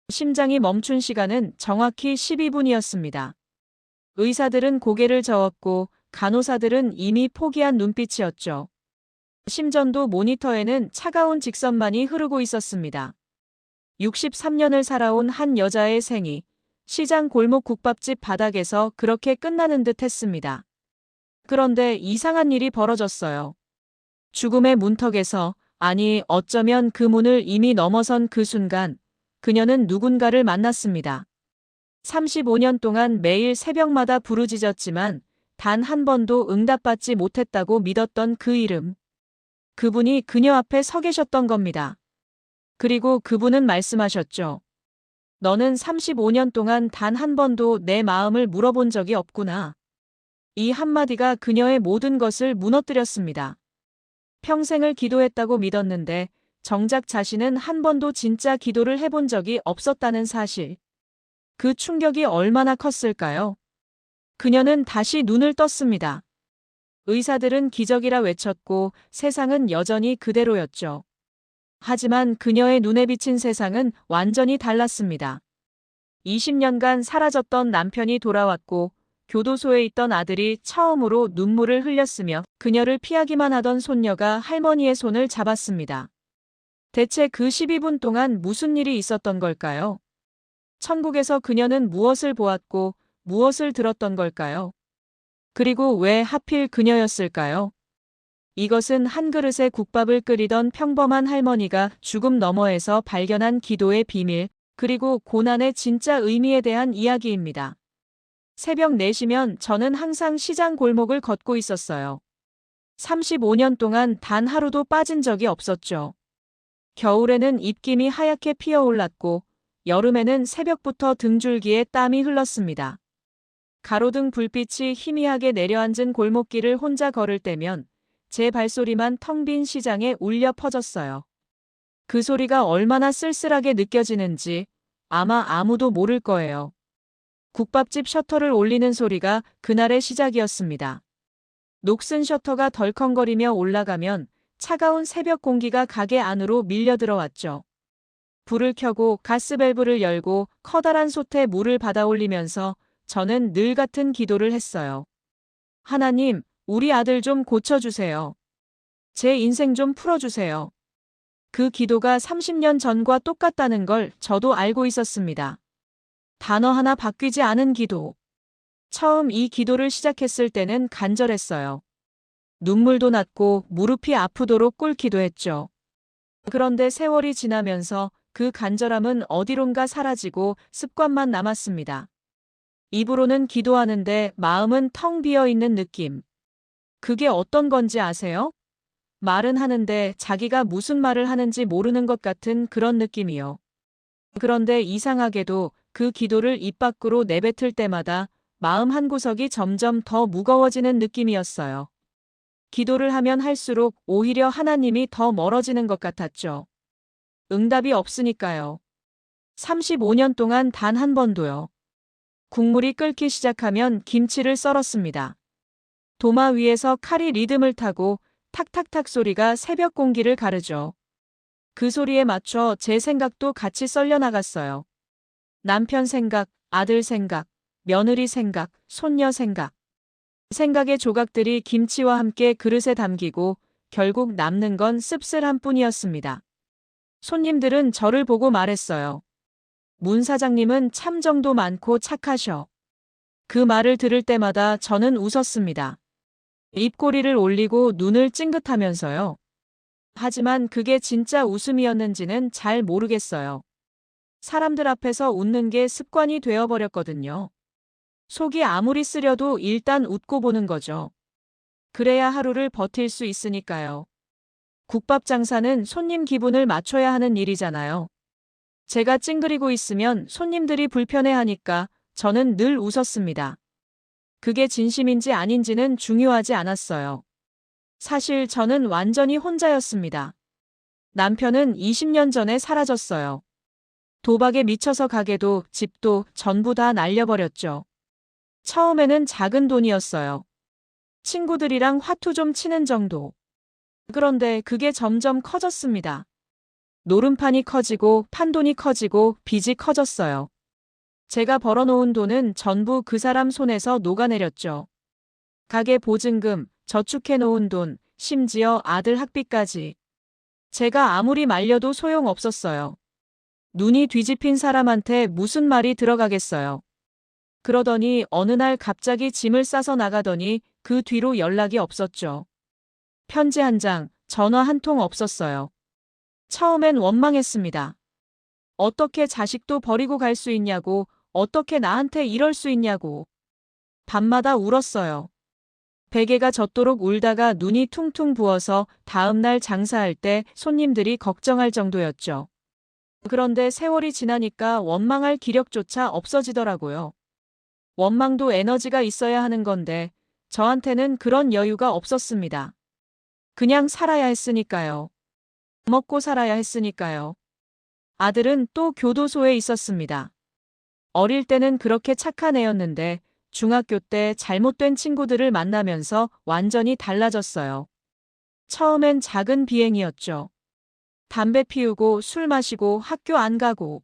심장이 멈춘 시간은 정확히 12분이었습니다. 의사들은 고개를 저었고 간호사들은 이미 포기한 눈빛이었죠. 심전도 모니터에는 차가운 직선만이 흐르고 있었습니다. 63년을 살아온 한 여자의 생이 시장 골목 국밥집 바닥에서 그렇게 끝나는 듯 했습니다. 그런데 이상한 일이 벌어졌어요. 죽음의 문턱에서, 아니 어쩌면 그 문을 이미 넘어선 그 순간 그녀는 누군가를 만났습니다. 35년 동안 매일 새벽마다 부르짖었지만 단 한 번도 응답받지 못했다고 믿었던 그 이름. 그분이 그녀 앞에 서 계셨던 겁니다. 그리고 그분은 말씀하셨죠. 너는 35년 동안 단 한 번도 내 마음을 물어본 적이 없구나. 이 한마디가 그녀의 모든 것을 무너뜨렸습니다. 평생을 기도했다고 믿었는데 정작 자신은 한 번도 진짜 기도를 해본 적이 없었다는 사실. 그 충격이 얼마나 컸을까요? 그녀는 다시 눈을 떴습니다. 의사들은 기적이라 외쳤고 세상은 여전히 그대로였죠. 하지만 그녀의 눈에 비친 세상은 완전히 달랐습니다. 20년간 사라졌던 남편이 돌아왔고 교도소에 있던 아들이 처음으로 눈물을 흘렸으며 그녀를 피하기만 하던 손녀가 할머니의 손을 잡았습니다. 대체 그 12분 동안 무슨 일이 있었던 걸까요? 천국에서 그녀는 무엇을 보았고 무엇을 들었던 걸까요? 그리고 왜 하필 그녀였을까요? 이것은 한 그릇의 국밥을 끓이던 평범한 할머니가 죽음 너머에서 발견한 기도의 비밀, 그리고 고난의 진짜 의미에 대한 이야기입니다. 새벽 4시면 저는 항상 시장 골목을 걷고 있었어요. 35년 동안 단 하루도 빠진 적이 없었죠. 겨울에는 입김이 하얗게 피어올랐고 여름에는 새벽부터 등줄기에 땀이 흘렀습니다. 가로등 불빛이 희미하게 내려앉은 골목길을 혼자 걸을 때면 제 발소리만 텅 빈 시장에 울려 퍼졌어요. 그 소리가 얼마나 쓸쓸하게 느껴지는지 아마 아무도 모를 거예요. 국밥집 셔터를 올리는 소리가 그날의 시작이었습니다. 녹슨 셔터가 덜컹거리며 올라가면 차가운 새벽 공기가 가게 안으로 밀려 들어왔죠. 불을 켜고 가스밸브를 열고 커다란 솥에 물을 받아 올리면서 저는 늘 같은 기도를 했어요. 하나님, 우리 아들 좀 고쳐주세요. 제 인생 좀 풀어주세요. 그 기도가 30년 전과 똑같다는 걸 저도 알고 있었습니다. 단어 하나 바뀌지 않은 기도. 처음 이 기도를 시작했을 때는 간절했어요. 눈물도 났고 무릎이 아프도록 꿇기도 했죠. 그런데 세월이 지나면서 그 간절함은 어디론가 사라지고 습관만 남았습니다. 입으로는 기도하는데 마음은 텅 비어 있는 느낌. 그게 어떤 건지 아세요? 말은 하는데 자기가 무슨 말을 하는지 모르는 것 같은 그런 느낌이요. 그런데 이상하게도 그 기도를 입 밖으로 내뱉을 때마다 마음 한구석이 점점 더 무거워지는 느낌이었어요. 기도를 하면 할수록 오히려 하나님이 더 멀어지는 것 같았죠. 응답이 없으니까요. 35년 동안 단 한 번도요. 국물이 끓기 시작하면 김치를 썰었습니다. 도마 위에서 칼이 리듬을 타고 탁탁탁 소리가 새벽 공기를 가르죠. 그 소리에 맞춰 제 생각도 같이 썰려 나갔어요. 남편 생각, 아들 생각, 며느리 생각, 손녀 생각. 생각의 조각들이 김치와 함께 그릇에 담기고 결국 남는 건 씁쓸한 뿐이었습니다. 손님들은 저를 보고 말했어요. 문 사장님은 참정도 많고 착하셔. 그 말을 들을 때마다 저는 웃었습니다. 입꼬리를 올리고 눈을 찡긋하면서요. 하지만 그게 진짜 웃음이었는지는 잘 모르겠어요. 사람들 앞에서 웃는 게 습관이 되어버렸거든요. 속이 아무리 쓰려도 일단 웃고 보는 거죠. 그래야 하루를 버틸 수 있으니까요. 국밥 장사는 손님 기분을 맞춰야 하는 일이잖아요. 제가 찡그리고 있으면 손님들이 불편해하니까 저는 늘 웃었습니다. 그게 진심인지 아닌지는 중요하지 않았어요. 사실 저는 완전히 혼자였습니다. 남편은 20년 전에 사라졌어요. 도박에 미쳐서 가게도 집도 전부 다 날려버렸죠. 처음에는 작은 돈이었어요. 친구들이랑 화투 좀 치는 정도. 그런데 그게 점점 커졌습니다. 노름판이 커지고 판돈이 커지고 빚이 커졌어요. 제가 벌어놓은 돈은 전부 그 사람 손에서 녹아내렸죠. 가게 보증금, 저축해놓은 돈, 심지어 아들 학비까지. 제가 아무리 말려도 소용없었어요. 눈이 뒤집힌 사람한테 무슨 말이 들어가겠어요. 그러더니 어느 날 갑자기 짐을 싸서 나가더니 그 뒤로 연락이 없었죠. 편지 한 장, 전화 한 통 없었어요. 처음엔 원망했습니다. 어떻게 자식도 버리고 갈 수 있냐고, 어떻게 나한테 이럴 수 있냐고. 밤마다 울었어요. 베개가 젖도록 울다가 눈이 퉁퉁 부어서 다음날 장사할 때 손님들이 걱정할 정도였죠. 그런데 세월이 지나니까 원망할 기력조차 없어지더라고요. 원망도 에너지가 있어야 하는 건데 저한테는 그런 여유가 없었습니다. 그냥 살아야 했으니까요. 먹고 살아야 했으니까요. 아들은 또 교도소에 있었습니다. 어릴 때는 그렇게 착한 애였는데 중학교 때 잘못된 친구들을 만나면서 완전히 달라졌어요. 처음엔 작은 비행이었죠. 담배 피우고 술 마시고 학교 안 가고.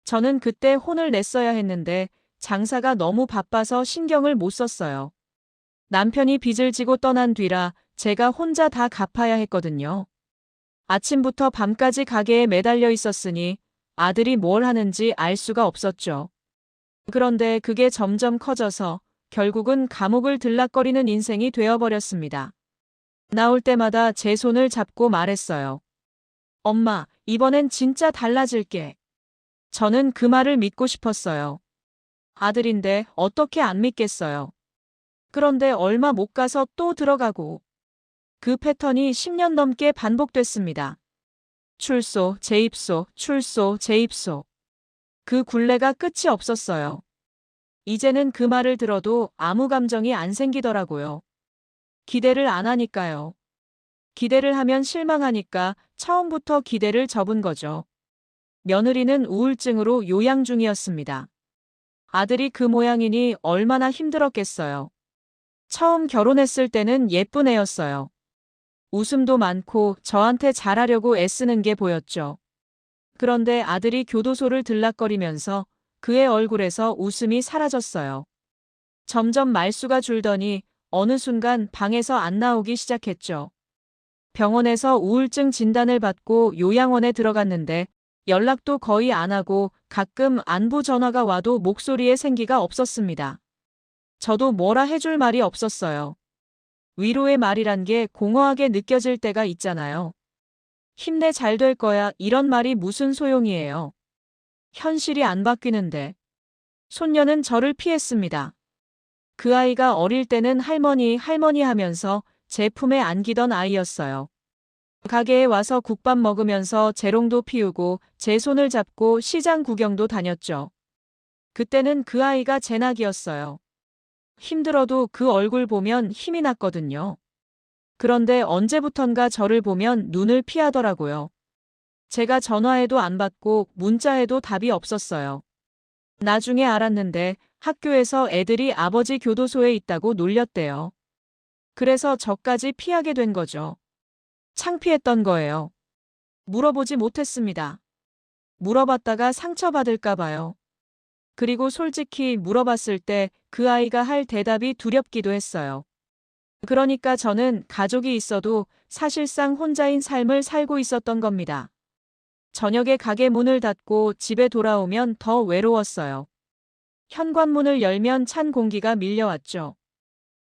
저는 그때 혼을 냈어야 했는데 장사가 너무 바빠서 신경을 못 썼어요. 남편이 빚을 지고 떠난 뒤라 제가 혼자 다 갚아야 했거든요. 아침부터 밤까지 가게에 매달려 있었으니 아들이 뭘 하는지 알 수가 없었죠. 그런데 그게 점점 커져서 결국은 감옥을 들락거리는 인생이 되어버렸습니다. 나올 때마다 제 손을 잡고 말했어요. 엄마, 이번엔 진짜 달라질게. 저는 그 말을 믿고 싶었어요. 아들인데 어떻게 안 믿겠어요. 그런데 얼마 못 가서 또 들어가고. 그 패턴이 10년 넘게 반복됐습니다. 출소, 재입소, 출소, 재입소. 그 굴레가 끝이 없었어요. 이제는 그 말을 들어도 아무 감정이 안 생기더라고요. 기대를 안 하니까요. 기대를 하면 실망하니까 처음부터 기대를 접은 거죠. 며느리는 우울증으로 요양 중이었습니다. 아들이 그 모양이니 얼마나 힘들었겠어요. 처음 결혼했을 때는 예쁜 애였어요. 웃음도 많고 저한테 잘하려고 애쓰는 게 보였죠. 그런데 아들이 교도소를 들락거리면서 그의 얼굴에서 웃음이 사라졌어요. 점점 말수가 줄더니 어느 순간 방에서 안 나오기 시작했죠. 병원에서 우울증 진단을 받고 요양원에 들어갔는데 연락도 거의 안 하고 가끔 안부 전화가 와도 목소리에 생기가 없었습니다. 저도 뭐라 해줄 말이 없었어요. 위로의 말이란 게 공허하게 느껴질 때가 있잖아요. 힘내 잘 될 거야 이런 말이 무슨 소용이에요. 현실이 안 바뀌는데. 손녀는 저를 피했습니다. 그 아이가 어릴 때는 할머니 할머니 하면서 제 품에 안기던 아이였어요. 가게에 와서 국밥 먹으면서 재롱도 피우고 제 손을 잡고 시장 구경도 다녔죠. 그때는 그 아이가 제 낙이었어요. 힘들어도 그 얼굴 보면 힘이 났거든요. 그런데 언제부턴가 저를 보면 눈을 피하더라고요. 제가 전화해도 안 받고 문자해도 답이 없었어요. 나중에 알았는데 학교에서 애들이 아버지 교도소에 있다고 놀렸대요. 그래서 저까지 피하게 된 거죠. 창피했던 거예요. 물어보지 못했습니다. 물어봤다가 상처받을까 봐요. 그리고 솔직히 물어봤을 때 그 아이가 할 대답이 두렵기도 했어요. 그러니까 저는 가족이 있어도 사실상 혼자인 삶을 살고 있었던 겁니다. 저녁에 가게 문을 닫고 집에 돌아오면 더 외로웠어요. 현관문을 열면 찬 공기가 밀려왔죠.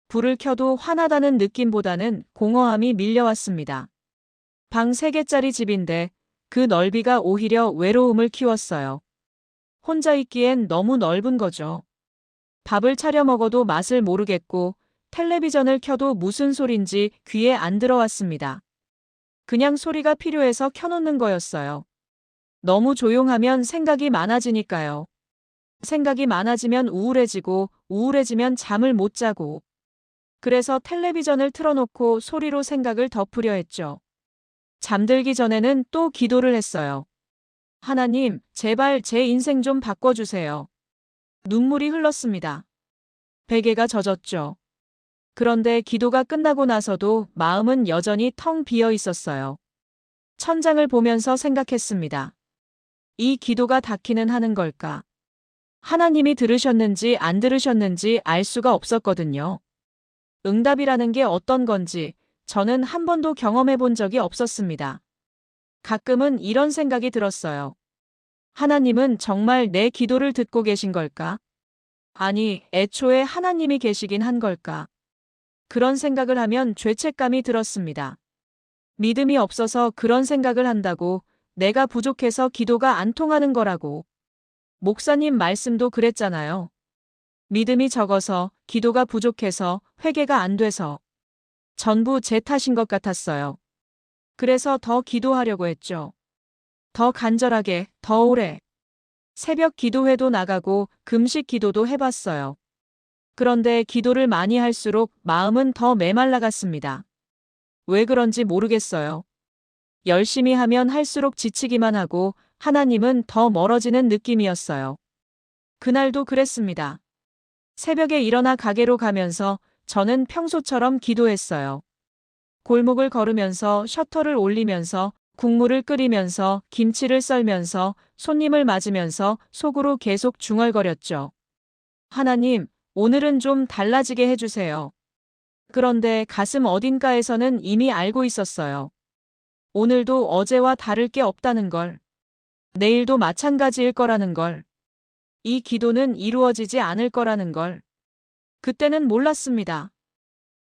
불을 켜도 환하다는 느낌보다는 공허함이 밀려왔습니다. 방 3개짜리 집인데 그 넓이가 오히려 외로움을 키웠어요. 혼자 있기엔 너무 넓은 거죠. 밥을 차려 먹어도 맛을 모르겠고 텔레비전을 켜도 무슨 소린지 귀에 안 들어왔습니다. 그냥 소리가 필요해서 켜놓는 거였어요. 너무 조용하면 생각이 많아지니까요. 생각이 많아지면 우울해지고 우울해지면 잠을 못 자고. 그래서 텔레비전을 틀어놓고 소리로 생각을 덮으려 했죠. 잠들기 전에는 또 기도를 했어요. 하나님, 제발 제 인생 좀 바꿔주세요. 눈물이 흘렀습니다. 베개가 젖었죠. 그런데 기도가 끝나고 나서도 마음은 여전히 텅 비어 있었어요. 천장을 보면서 생각했습니다. 이 기도가 닿기는 하는 걸까? 하나님이 들으셨는지 안 들으셨는지 알 수가 없었거든요. 응답이라는 게 어떤 건지 저는 한 번도 경험해 본 적이 없었습니다. 가끔은 이런 생각이 들었어요. 하나님은 정말 내 기도를 듣고 계신 걸까? 아니, 애초에 하나님이 계시긴 한 걸까? 그런 생각을 하면 죄책감이 들었습니다. 믿음이 없어서 그런 생각을 한다고, 내가 부족해서 기도가 안 통하는 거라고. 목사님 말씀도 그랬잖아요. 믿음이 적어서, 기도가 부족해서, 회개가 안 돼서. 전부 제 탓인 것 같았어요. 그래서 더 기도하려고 했죠. 더 간절하게, 더 오래. 새벽 기도회도 나가고 금식 기도도 해봤어요. 그런데 기도를 많이 할수록 마음은 더 메말라갔습니다. 왜 그런지 모르겠어요. 열심히 하면 할수록 지치기만 하고 하나님은 더 멀어지는 느낌이었어요. 그날도 그랬습니다. 새벽에 일어나 가게로 가면서 저는 평소처럼 기도했어요. 골목을 걸으면서 셔터를 올리면서 국물을 끓이면서 김치를 썰면서 손님을 맞으면서 속으로 계속 중얼거렸죠. 하나님, 오늘은 좀 달라지게 해주세요. 그런데 가슴 어딘가에서는 이미 알고 있었어요. 오늘도 어제와 다를 게 없다는 걸. 내일도 마찬가지일 거라는 걸. 이 기도는 이루어지지 않을 거라는 걸. 그때는 몰랐습니다.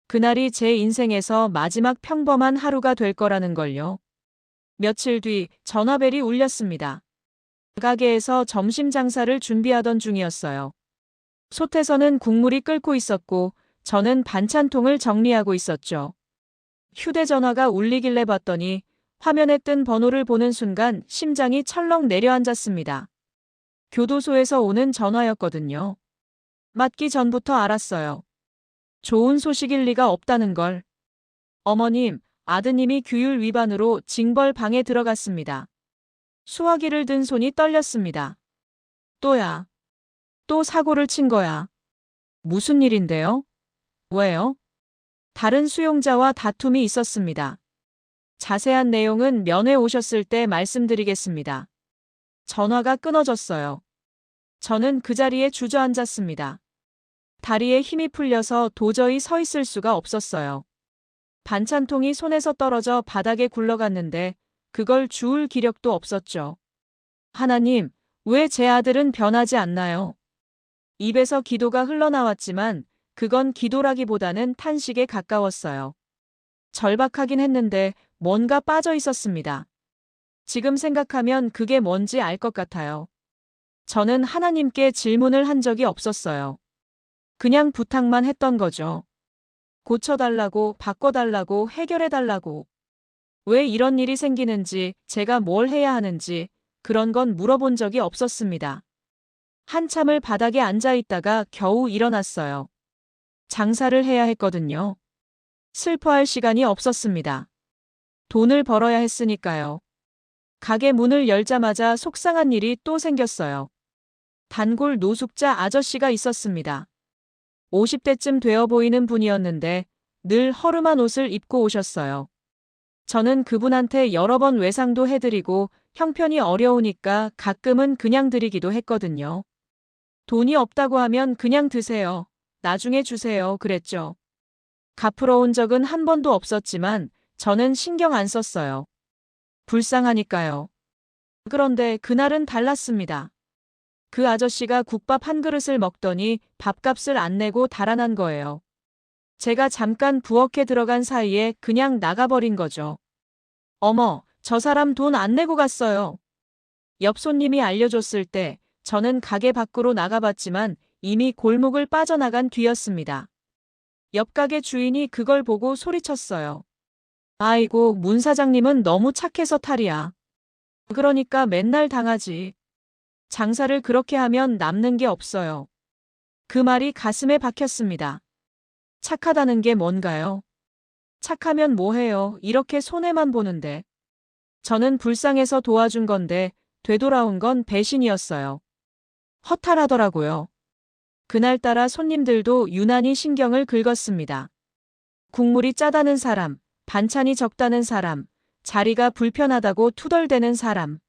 그날이 제 인생에서 마지막 평범한 하루가 될 거라는 걸요. 며칠 뒤 전화벨이 울렸습니다. 가게에서 점심 장사를 준비하던 중이었어요. 솥에서는 국물이 끓고 있었고 저는 반찬통을 정리하고 있었죠. 휴대전화가 울리길래 봤더니 화면에 뜬 번호를 보는 순간 심장이 철렁 내려앉았습니다. 교도소에서 오는 전화였거든요. 맞기 전부터 알았어요. 좋은 소식일 리가 없다는 걸. 어머님, 아드님이 규율 위반으로 징벌방에 들어갔습니다. 수화기를 든 손이 떨렸습니다. 또야. 또 사고를 친 거야. 무슨 일인데요? 왜요? 다른 수용자와 다툼이 있었습니다. 자세한 내용은 면회 오셨을 때 말씀드리겠습니다. 전화가 끊어졌어요. 저는 그 자리에 주저앉았습니다. 다리에 힘이 풀려서 도저히 서 있을 수가 없었어요. 반찬통이 손에서 떨어져 바닥에 굴러갔는데 그걸 주울 기력도 없었죠. 하나님, 왜 제 아들은 변하지 않나요? 입에서 기도가 흘러나왔지만 그건 기도라기보다는 탄식에 가까웠어요. 절박하긴 했는데 뭔가 빠져 있었습니다. 지금 생각하면 그게 뭔지 알 것 같아요. 저는 하나님께 질문을 한 적이 없었어요. 그냥 부탁만 했던 거죠. 고쳐달라고, 바꿔달라고, 해결해달라고. 왜 이런 일이 생기는지, 제가 뭘 해야 하는지, 그런 건 물어본 적이 없었습니다. 한참을 바닥에 앉아 있다가 겨우 일어났어요. 장사를 해야 했거든요. 슬퍼할 시간이 없었습니다. 돈을 벌어야 했으니까요. 가게 문을 열자마자 속상한 일이 또 생겼어요. 단골 노숙자 아저씨가 있었습니다. 50대쯤 되어 보이는 분이었는데 늘 허름한 옷을 입고 오셨어요. 저는 그분한테 여러 번 외상도 해드리고 형편이 어려우니까 가끔은 그냥 드리기도 했거든요. 돈이 없다고 하면 그냥 드세요. 나중에 주세요. 그랬죠. 갚으러 온 적은 한 번도 없었지만 저는 신경 안 썼어요. 불쌍하니까요. 그런데 그날은 달랐습니다. 그 아저씨가 국밥 한 그릇을 먹더니 밥값을 안 내고 달아난 거예요. 제가 잠깐 부엌에 들어간 사이에 그냥 나가버린 거죠. 어머, 저 사람 돈 안 내고 갔어요. 옆 손님이 알려줬을 때 저는 가게 밖으로 나가봤지만 이미 골목을 빠져나간 뒤였습니다. 옆 가게 주인이 그걸 보고 소리쳤어요. 아이고, 문 사장님은 너무 착해서 탈이야. 그러니까 맨날 당하지. 장사를 그렇게 하면 남는 게 없어요. 그 말이 가슴에 박혔습니다. 착하다는 게 뭔가요? 착하면 뭐해요? 이렇게 손해만 보는데. 저는 불쌍해서 도와준 건데 되돌아온 건 배신이었어요. 허탈하더라고요. 그날따라 손님들도 유난히 신경을 긁었습니다. 국물이 짜다는 사람, 반찬이 적다는 사람, 자리가 불편하다고 투덜대는 사람.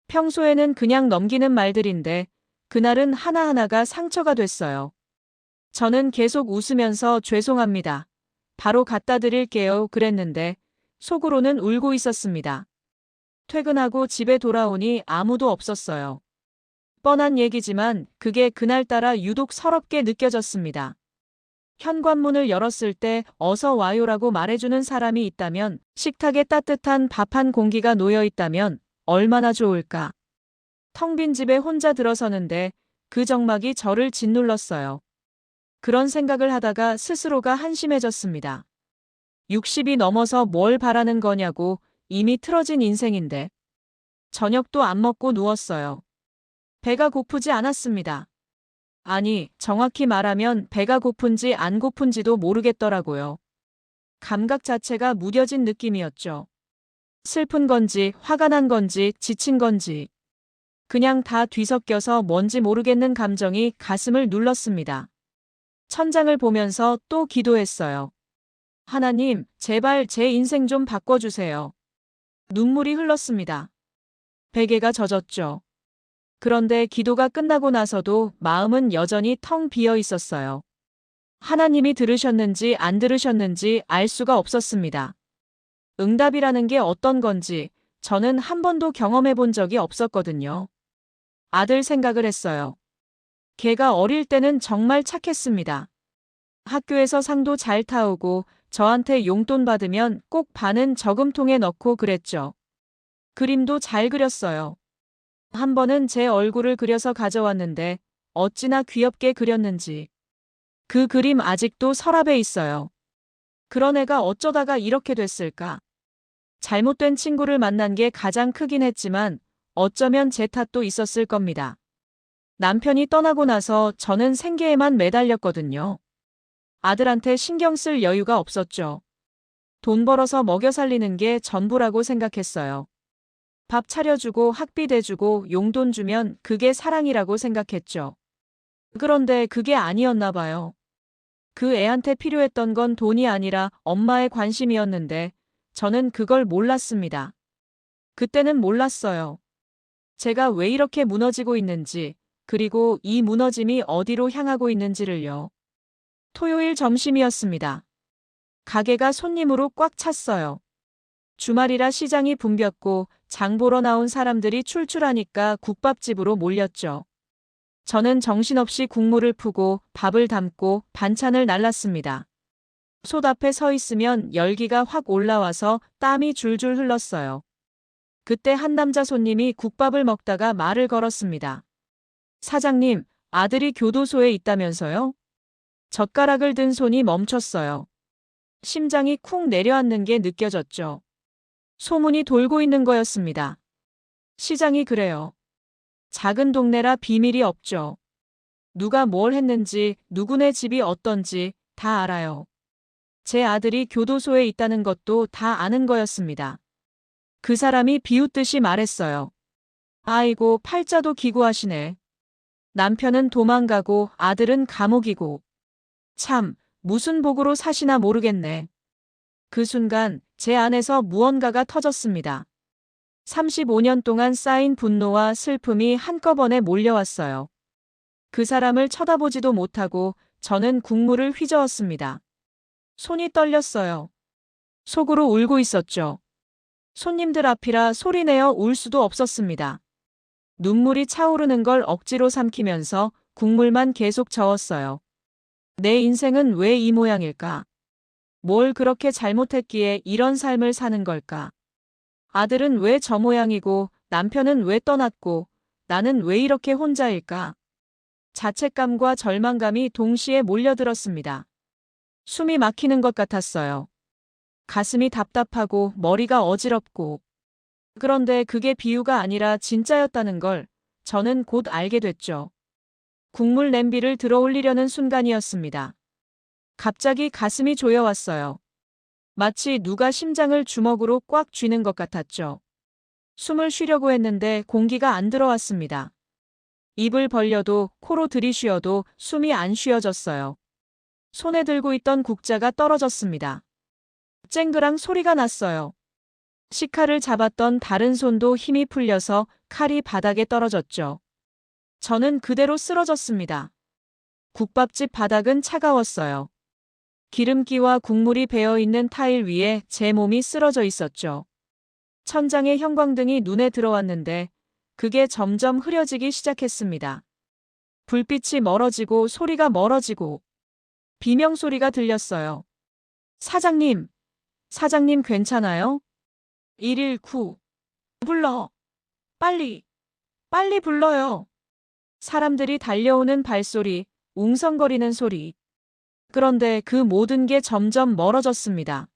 평소에는 그냥 넘기는 말들인데 그날은 하나하나가 상처가 됐어요. 저는 계속 웃으면서 죄송합니다. 바로 갖다 드릴게요. 그랬는데 속으로는 울고 있었습니다. 퇴근하고 집에 돌아오니 아무도 없었어요. 뻔한 얘기지만 그게 그날따라 유독 서럽게 느껴졌습니다. 현관문을 열었을 때 어서 와요라고 말해주는 사람이 있다면, 식탁에 따뜻한 밥 한 공기가 놓여 있다면 얼마나 좋을까. 텅 빈 집에 혼자 들어서는데 그 적막이 저를 짓눌렀어요. 그런 생각을 하다가 스스로가 한심해졌습니다. 60이 넘어서 뭘 바라는 거냐고. 이미 틀어진 인생인데. 저녁도 안 먹고 누웠어요. 배가 고프지 않았습니다. 아니, 정확히 말하면 배가 고픈지 안 고픈지도 모르겠더라고요. 감각 자체가 무뎌진 느낌이었죠. 슬픈 건지, 화가 난 건지, 지친 건지. 그냥 다 뒤섞여서 뭔지 모르겠는 감정이 가슴을 눌렀습니다. 천장을 보면서 또 기도했어요. 하나님, 제발 제 인생 좀 바꿔주세요. 눈물이 흘렀습니다. 베개가 젖었죠. 그런데 기도가 끝나고 나서도 마음은 여전히 텅 비어 있었어요. 하나님이 들으셨는지 안 들으셨는지 알 수가 없었습니다. 응답이라는 게 어떤 건지 저는 한 번도 경험해 본 적이 없었거든요. 아들 생각을 했어요. 걔가 어릴 때는 정말 착했습니다. 학교에서 상도 잘 타오고 저한테 용돈 받으면 꼭 반은 저금통에 넣고 그랬죠. 그림도 잘 그렸어요. 한 번은 제 얼굴을 그려서 가져왔는데 어찌나 귀엽게 그렸는지. 그 그림 아직도 서랍에 있어요. 그런 애가 어쩌다가 이렇게 됐을까? 잘못된 친구를 만난 게 가장 크긴 했지만 어쩌면 제 탓도 있었을 겁니다. 남편이 떠나고 나서 저는 생계에만 매달렸거든요. 아들한테 신경 쓸 여유가 없었죠. 돈 벌어서 먹여 살리는 게 전부라고 생각했어요. 밥 차려주고 학비 대주고 용돈 주면 그게 사랑이라고 생각했죠. 그런데 그게 아니었나 봐요. 그 애한테 필요했던 건 돈이 아니라 엄마의 관심이었는데 저는 그걸 몰랐습니다. 그때는 몰랐어요. 제가 왜 이렇게 무너지고 있는지, 그리고 이 무너짐이 어디로 향하고 있는지를요. 토요일 점심이었습니다. 가게가 손님으로 꽉 찼어요. 주말이라 시장이 붐볐고 장 보러 나온 사람들이 출출하니까 국밥집으로 몰렸죠. 저는 정신없이 국물을 푸고 밥을 담고 반찬을 날랐습니다. 솥 앞에 서 있으면 열기가 확 올라와서 땀이 줄줄 흘렀어요. 그때 한 남자 손님이 국밥을 먹다가 말을 걸었습니다. 사장님, 아들이 교도소에 있다면서요? 젓가락을 든 손이 멈췄어요. 심장이 쿵 내려앉는 게 느껴졌죠. 소문이 돌고 있는 거였습니다. 시장이 그래요. 작은 동네라 비밀이 없죠. 누가 뭘 했는지, 누구네 집이 어떤지 다 알아요. 제 아들이 교도소에 있다는 것도 다 아는 거였습니다. 그 사람이 비웃듯이 말했어요. 아이고, 팔자도 기구하시네. 남편은 도망가고 아들은 감옥이고. 참, 무슨 복으로 사시나 모르겠네. 그 순간 제 안에서 무언가가 터졌습니다. 35년 동안 쌓인 분노와 슬픔이 한꺼번에 몰려왔어요. 그 사람을 쳐다보지도 못하고 저는 국물을 휘저었습니다. 손이 떨렸어요. 속으로 울고 있었죠. 손님들 앞이라 소리내어 울 수도 없었습니다. 눈물이 차오르는 걸 억지로 삼키면서 국물만 계속 저었어요. 내 인생은 왜 이 모양일까? 뭘 그렇게 잘못했기에 이런 삶을 사는 걸까? 아들은 왜 저 모양이고 남편은 왜 떠났고 나는 왜 이렇게 혼자일까? 자책감과 절망감이 동시에 몰려들었습니다. 숨이 막히는 것 같았어요. 가슴이 답답하고 머리가 어지럽고. 그런데 그게 비유가 아니라 진짜였다는 걸 저는 곧 알게 됐죠. 국물 냄비를 들어 올리려는 순간이었습니다. 갑자기 가슴이 조여왔어요. 마치 누가 심장을 주먹으로 꽉 쥐는 것 같았죠. 숨을 쉬려고 했는데 공기가 안 들어왔습니다. 입을 벌려도 코로 들이쉬어도 숨이 안 쉬어졌어요. 손에 들고 있던 국자가 떨어졌습니다. 쨍그랑 소리가 났어요. 식칼을 잡았던 다른 손도 힘이 풀려서 칼이 바닥에 떨어졌죠. 저는 그대로 쓰러졌습니다. 국밥집 바닥은 차가웠어요. 기름기와 국물이 배어있는 타일 위에 제 몸이 쓰러져 있었죠. 천장에 형광등이 눈에 들어왔는데 그게 점점 흐려지기 시작했습니다. 불빛이 멀어지고 소리가 멀어지고 비명소리가 들렸어요. 사장님, 사장님 괜찮아요? 119. 불러. 빨리, 빨리 불러요. 사람들이 달려오는 발소리, 웅성거리는 소리. 그런데 그 모든 게 점점 멀어졌습니다.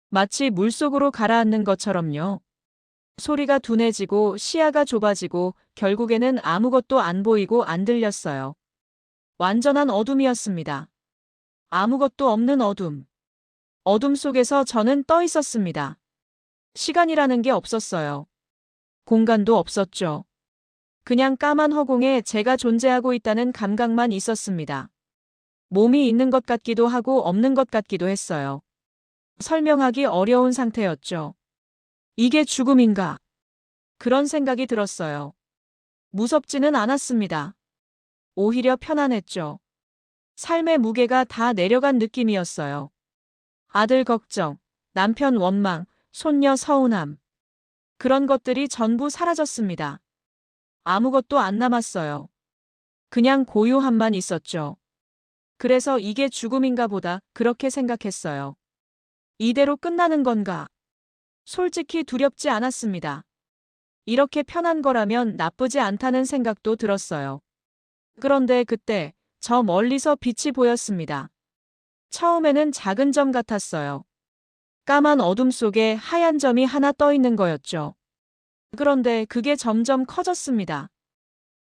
마치 물속으로 가라앉는 것처럼요. 소리가 둔해지고 시야가 좁아지고 결국에는 아무것도 안 보이고 안 들렸어요. 완전한 어둠이었습니다. 아무것도 없는 어둠. 어둠 속에서 저는 떠 있었습니다. 시간이라는 게 없었어요. 공간도 없었죠. 그냥 까만 허공에 제가 존재하고 있다는 감각만 있었습니다. 몸이 있는 것 같기도 하고 없는 것 같기도 했어요. 설명하기 어려운 상태였죠. 이게 죽음인가? 그런 생각이 들었어요. 무섭지는 않았습니다. 오히려 편안했죠. 삶의 무게가 다 내려간 느낌이었어요. 아들 걱정, 남편 원망, 손녀 서운함. 그런 것들이 전부 사라졌습니다. 아무것도 안 남았어요. 그냥 고요함만 있었죠. 그래서 이게 죽음인가 보다 그렇게 생각했어요. 이대로 끝나는 건가? 솔직히 두렵지 않았습니다. 이렇게 편한 거라면 나쁘지 않다는 생각도 들었어요. 그런데 그때 저 멀리서 빛이 보였습니다. 처음에는 작은 점 같았어요. 까만 어둠 속에 하얀 점이 하나 떠 있는 거였죠. 그런데 그게 점점 커졌습니다.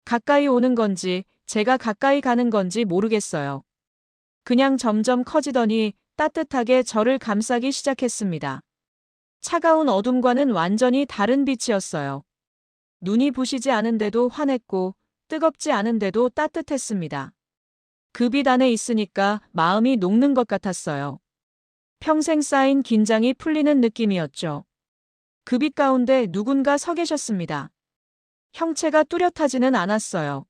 가까이 오는 건지 제가 가까이 가는 건지 모르겠어요. 그냥 점점 커지더니 따뜻하게 저를 감싸기 시작했습니다. 차가운 어둠과는 완전히 다른 빛이었어요. 눈이 부시지 않은데도 환했고 뜨겁지 않은데도 따뜻했습니다. 그 빛 안에 있으니까 마음이 녹는 것 같았어요. 평생 쌓인 긴장이 풀리는 느낌이었죠. 그 빛 가운데 누군가 서 계셨습니다. 형체가 뚜렷하지는 않았어요.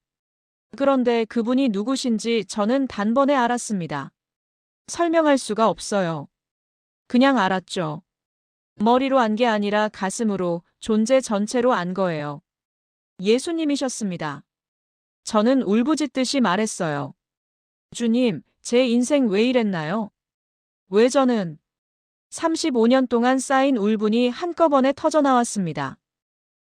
그런데 그분이 누구신지 저는 단번에 알았습니다. 설명할 수가 없어요. 그냥 알았죠. 머리로 안 게 아니라 가슴으로, 존재 전체로 안 거예요. 예수님이셨습니다. 저는 울부짖듯이 말했어요. 주님, 제 인생 왜 이랬나요? 왜 저는 35년 동안 쌓인 울분이 한꺼번에 터져나왔습니다.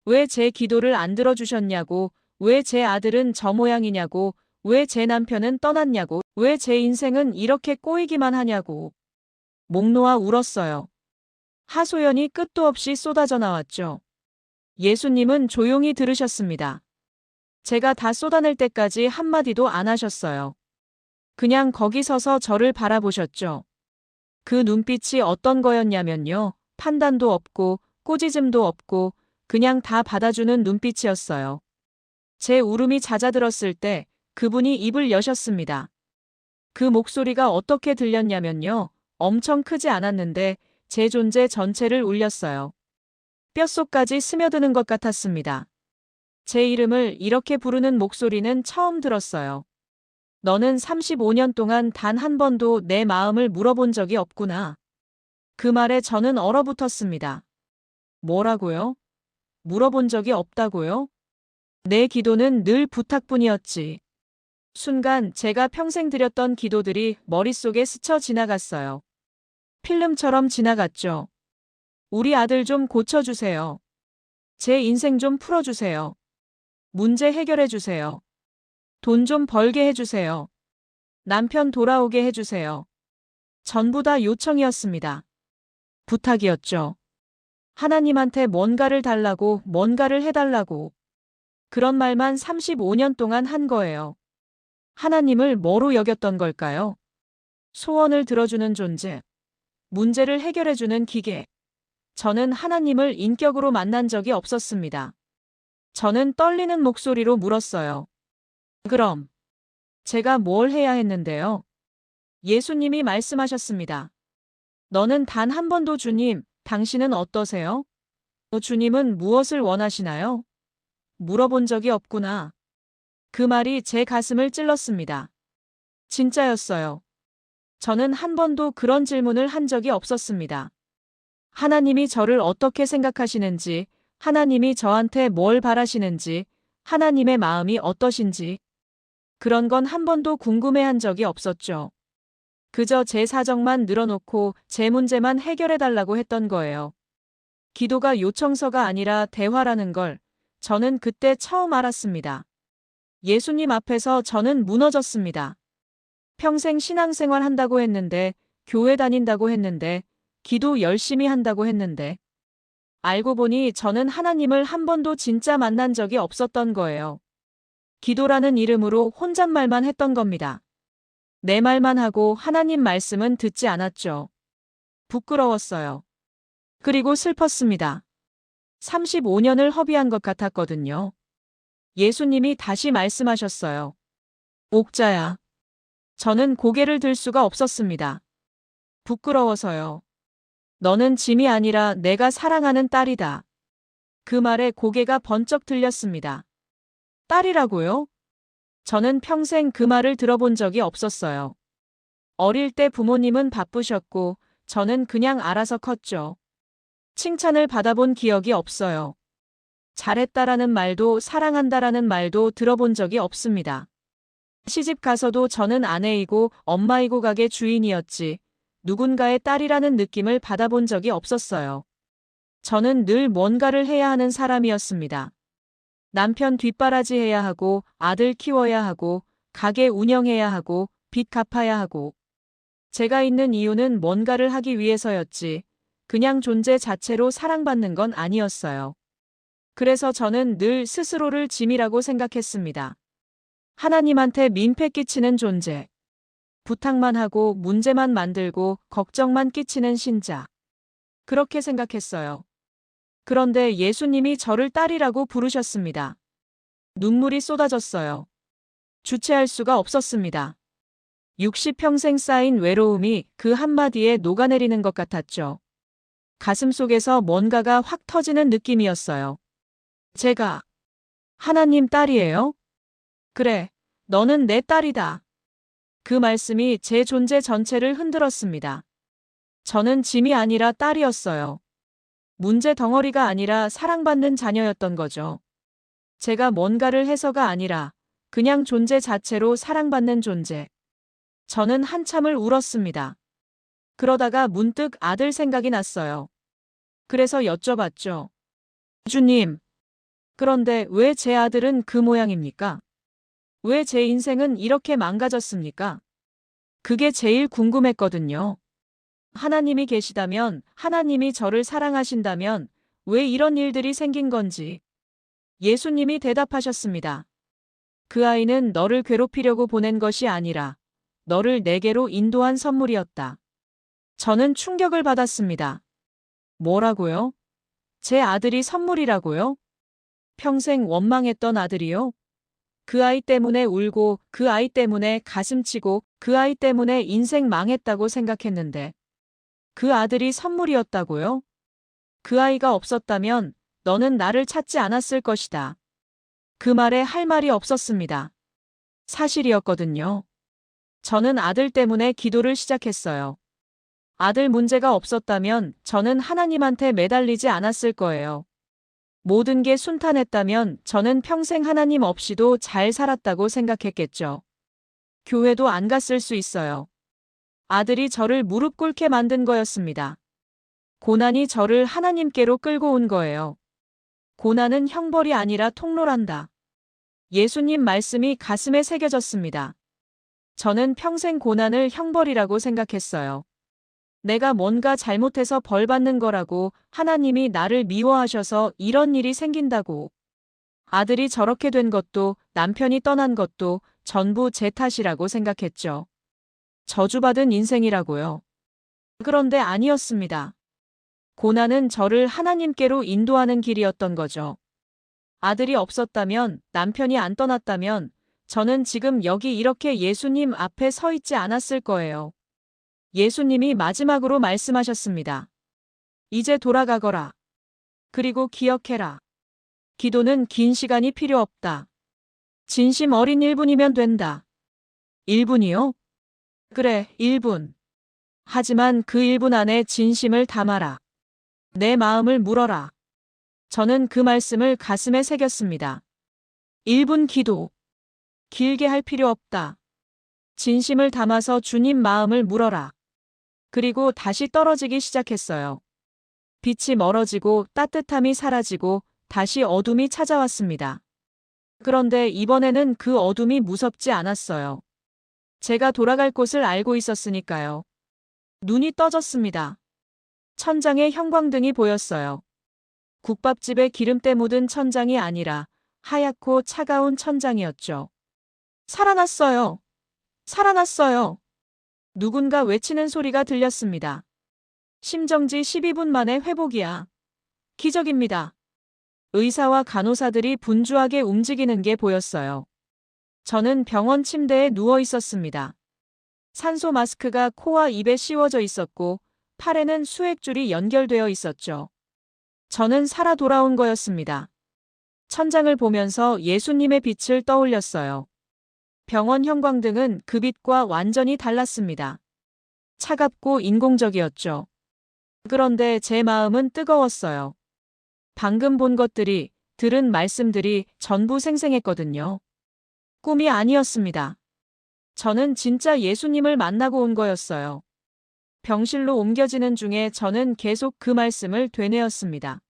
왜 제 기도를 안 들어주셨냐고, 왜 제 아들은 저 모양이냐고, 왜 제 남편은 떠났냐고, 왜 제 인생은 이렇게 꼬이기만 하냐고. 목 놓아 울었어요. 하소연이 끝도 없이 쏟아져 나왔죠. 예수님은 조용히 들으셨습니다. 제가 다 쏟아낼 때까지 한마디도 안 하셨어요. 그냥 거기 서서 저를 바라보셨죠. 그 눈빛이 어떤 거였냐면요. 판단도 없고 꾸짖음도 없고 그냥 다 받아주는 눈빛이었어요. 제 울음이 잦아들었을 때 그분이 입을 여셨습니다. 그 목소리가 어떻게 들렸냐면요. 엄청 크지 않았는데 제 존재 전체를 울렸어요. 뼛속까지 스며드는 것 같았습니다. 제 이름을 이렇게 부르는 목소리는 처음 들었어요. 너는 35년 동안 단 한 번도 내 마음을 물어본 적이 없구나. 그 말에 저는 얼어붙었습니다. 뭐라고요? 물어본 적이 없다고요? 내 기도는 늘 부탁뿐이었지. 순간 제가 평생 드렸던 기도들이 머릿속에 스쳐 지나갔어요. 필름처럼 지나갔죠. 우리 아들 좀 고쳐주세요. 제 인생 좀 풀어주세요. 문제 해결해주세요. 돈 좀 벌게 해주세요. 남편 돌아오게 해주세요. 전부 다 요청이었습니다. 부탁이었죠. 하나님한테 뭔가를 달라고, 뭔가를 해달라고. 그런 말만 35년 동안 한 거예요. 하나님을 뭐로 여겼던 걸까요? 소원을 들어주는 존재. 문제를 해결해주는 기계. 저는 하나님을 인격으로 만난 적이 없었습니다. 저는 떨리는 목소리로 물었어요. 그럼 제가 뭘 해야 했는데요? 예수님이 말씀하셨습니다. 너는 단 한 번도 주님, 당신은 어떠세요? 주님은 무엇을 원하시나요? 물어본 적이 없구나. 그 말이 제 가슴을 찔렀습니다. 진짜였어요. 저는 한 번도 그런 질문을 한 적이 없었습니다. 하나님이 저를 어떻게 생각하시는지, 하나님이 저한테 뭘 바라시는지, 하나님의 마음이 어떠신지, 그런 건 한 번도 궁금해한 적이 없었죠. 그저 제 사정만 늘어놓고 제 문제만 해결해달라고 했던 거예요. 기도가 요청서가 아니라 대화라는 걸 저는 그때 처음 알았습니다. 예수님 앞에서 저는 무너졌습니다. 평생 신앙생활 한다고 했는데, 교회 다닌다고 했는데, 기도 열심히 한다고 했는데, 알고 보니 저는 하나님을 한 번도 진짜 만난 적이 없었던 거예요. 기도라는 이름으로 혼잣말만 했던 겁니다. 내 말만 하고 하나님 말씀은 듣지 않았죠. 부끄러웠어요. 그리고 슬펐습니다. 35년을 허비한 것 같았거든요. 예수님이 다시 말씀하셨어요. 옥자야. 저는 고개를 들 수가 없었습니다. 부끄러워서요. 너는 짐이 아니라 내가 사랑하는 딸이다. 그 말에 고개가 번쩍 들렸습니다. 딸이라고요? 저는 평생 그 말을 들어본 적이 없었어요. 어릴 때 부모님은 바쁘셨고 저는 그냥 알아서 컸죠. 칭찬을 받아본 기억이 없어요. 잘했다라는 말도 사랑한다라는 말도 들어본 적이 없습니다. 시집 가서도 저는 아내이고 엄마이고 가게 주인이었지 누군가의 딸이라는 느낌을 받아본 적이 없었어요. 저는 늘 뭔가를 해야 하는 사람이었습니다. 남편 뒷바라지 해야 하고 아들 키워야 하고 가게 운영해야 하고 빚 갚아야 하고 제가 있는 이유는 뭔가를 하기 위해서였지 그냥 존재 자체로 사랑받는 건 아니었어요. 그래서 저는 늘 스스로를 짐이라고 생각했습니다. 하나님한테 민폐 끼치는 존재. 부탁만 하고 문제만 만들고 걱정만 끼치는 신자. 그렇게 생각했어요. 그런데 예수님이 저를 딸이라고 부르셨습니다. 눈물이 쏟아졌어요. 주체할 수가 없었습니다. 60평생 쌓인 외로움이 그 한마디에 녹아내리는 것 같았죠. 가슴 속에서 뭔가가 확 터지는 느낌이었어요. 제가 하나님 딸이에요? 그래, 너는 내 딸이다. 그 말씀이 제 존재 전체를 흔들었습니다. 저는 짐이 아니라 딸이었어요. 문제 덩어리가 아니라 사랑받는 자녀였던 거죠. 제가 뭔가를 해서가 아니라 그냥 존재 자체로 사랑받는 존재. 저는 한참을 울었습니다. 그러다가 문득 아들 생각이 났어요. 그래서 여쭤봤죠. 주님, 그런데 왜 제 아들은 그 모양입니까? 왜 제 인생은 이렇게 망가졌습니까? 그게 제일 궁금했거든요. 하나님이 계시다면, 하나님이 저를 사랑하신다면 왜 이런 일들이 생긴 건지. 예수님이 대답하셨습니다. 그 아이는 너를 괴롭히려고 보낸 것이 아니라 너를 내게로 인도한 선물이었다. 저는 충격을 받았습니다. 뭐라고요? 제 아들이 선물이라고요? 평생 원망했던 아들이요? 그 아이 때문에 울고 그 아이 때문에 가슴치고 그 아이 때문에 인생 망했다고 생각했는데 그 아들이 선물이었다고요? 그 아이가 없었다면 너는 나를 찾지 않았을 것이다. 그 말에 할 말이 없었습니다. 사실이었거든요. 저는 아들 때문에 기도를 시작했어요. 아들 문제가 없었다면 저는 하나님한테 매달리지 않았을 거예요. 모든 게 순탄했다면 저는 평생 하나님 없이도 잘 살았다고 생각했겠죠. 교회도 안 갔을 수 있어요. 아들이 저를 무릎 꿇게 만든 거였습니다. 고난이 저를 하나님께로 끌고 온 거예요. 고난은 형벌이 아니라 통로란다. 예수님 말씀이 가슴에 새겨졌습니다. 저는 평생 고난을 형벌이라고 생각했어요. 내가 뭔가 잘못해서 벌 받는 거라고 하나님이 나를 미워하셔서 이런 일이 생긴다고. 아들이 저렇게 된 것도 남편이 떠난 것도 전부 제 탓이라고 생각했죠. 저주받은 인생이라고요. 그런데 아니었습니다. 고난은 저를 하나님께로 인도하는 길이었던 거죠. 아들이 없었다면, 남편이 안 떠났다면 저는 지금 여기 이렇게 예수님 앞에 서 있지 않았을 거예요. 예수님이 마지막으로 말씀하셨습니다. 이제 돌아가거라. 그리고 기억해라. 기도는 긴 시간이 필요 없다. 진심 어린 1분이면 된다. 1분이요? 그래, 1분. 하지만 그 1분 안에 진심을 담아라. 내 마음을 물어라. 저는 그 말씀을 가슴에 새겼습니다. 1분 기도. 길게 할 필요 없다. 진심을 담아서 주님 마음을 물어라. 그리고 다시 떨어지기 시작했어요. 빛이 멀어지고 따뜻함이 사라지고 다시 어둠이 찾아왔습니다. 그런데 이번에는 그 어둠이 무섭지 않았어요. 제가 돌아갈 곳을 알고 있었으니까요. 눈이 떠졌습니다. 천장에 형광등이 보였어요. 국밥집에 기름때 묻은 천장이 아니라 하얗고 차가운 천장이었죠. 살아났어요. 살아났어요. 누군가 외치는 소리가 들렸습니다. 심정지 12분 만에 회복이야. 기적입니다. 의사와 간호사들이 분주하게 움직이는 게 보였어요. 저는 병원 침대에 누워 있었습니다. 산소 마스크가 코와 입에 씌워져 있었고 팔에는 수액줄이 연결되어 있었죠. 저는 살아 돌아온 거였습니다. 천장을 보면서 예수님의 빛을 떠올렸어요. 병원 형광등은 그 빛과 완전히 달랐습니다. 차갑고 인공적이었죠. 그런데 제 마음은 뜨거웠어요. 방금 본 것들이, 들은 말씀들이 전부 생생했거든요. 꿈이 아니었습니다. 저는 진짜 예수님을 만나고 온 거였어요. 병실로 옮겨지는 중에 저는 계속 그 말씀을 되뇌었습니다.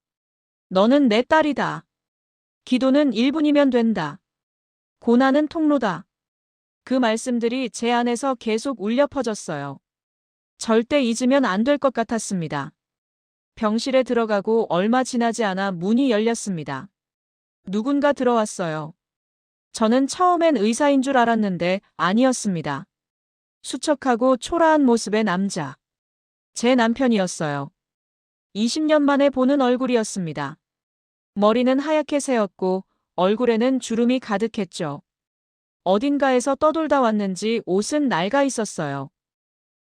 너는 내 딸이다. 기도는 1분이면 된다. 고난은 통로다. 그 말씀들이 제 안에서 계속 울려 퍼졌어요. 절대 잊으면 안 될 것 같았습니다. 병실에 들어가고 얼마 지나지 않아 문이 열렸습니다. 누군가 들어왔어요. 저는 처음엔 의사인 줄 알았는데 아니었습니다. 수척하고 초라한 모습의 남자. 제 남편이었어요. 20년 만에 보는 얼굴이었습니다. 머리는 하얗게 새었고 얼굴에는 주름이 가득했죠. 어딘가에서 떠돌다 왔는지 옷은 낡아 있었어요.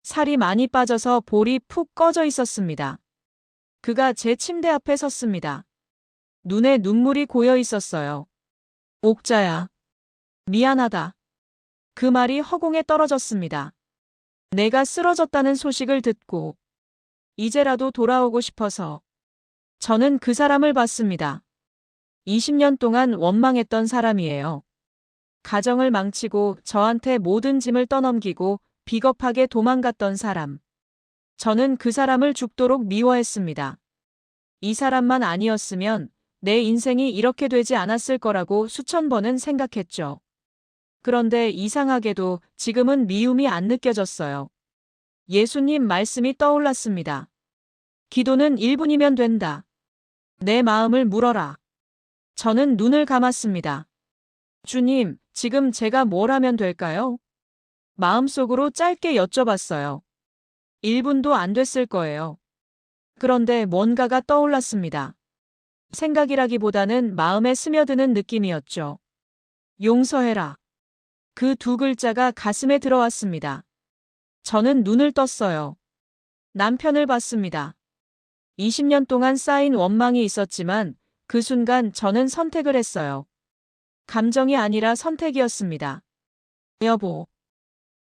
살이 많이 빠져서 볼이 푹 꺼져 있었습니다. 그가 제 침대 앞에 섰습니다. 눈에 눈물이 고여 있었어요. 옥자야. 미안하다. 그 말이 허공에 떨어졌습니다. 내가 쓰러졌다는 소식을 듣고 이제라도 돌아오고 싶어서. 저는 그 사람을 봤습니다. 20년 동안 원망했던 사람이에요. 가정을 망치고 저한테 모든 짐을 떠넘기고 비겁하게 도망갔던 사람. 저는 그 사람을 죽도록 미워했습니다. 이 사람만 아니었으면 내 인생이 이렇게 되지 않았을 거라고 수천 번은 생각했죠. 그런데 이상하게도 지금은 미움이 안 느껴졌어요. 예수님 말씀이 떠올랐습니다. 기도는 1분이면 된다. 내 마음을 물어라. 저는 눈을 감았습니다. 주님, 지금 제가 뭘 하면 될까요? 마음속으로 짧게 여쭤봤어요. 1분도 안 됐을 거예요. 그런데 뭔가가 떠올랐습니다. 생각이라기보다는 마음에 스며드는 느낌이었죠. 용서해라. 그 두 글자가 가슴에 들어왔습니다. 저는 눈을 떴어요. 남편을 봤습니다. 20년 동안 쌓인 원망이 있었지만 그 순간 저는 선택을 했어요. 감정이 아니라 선택이었습니다. 여보,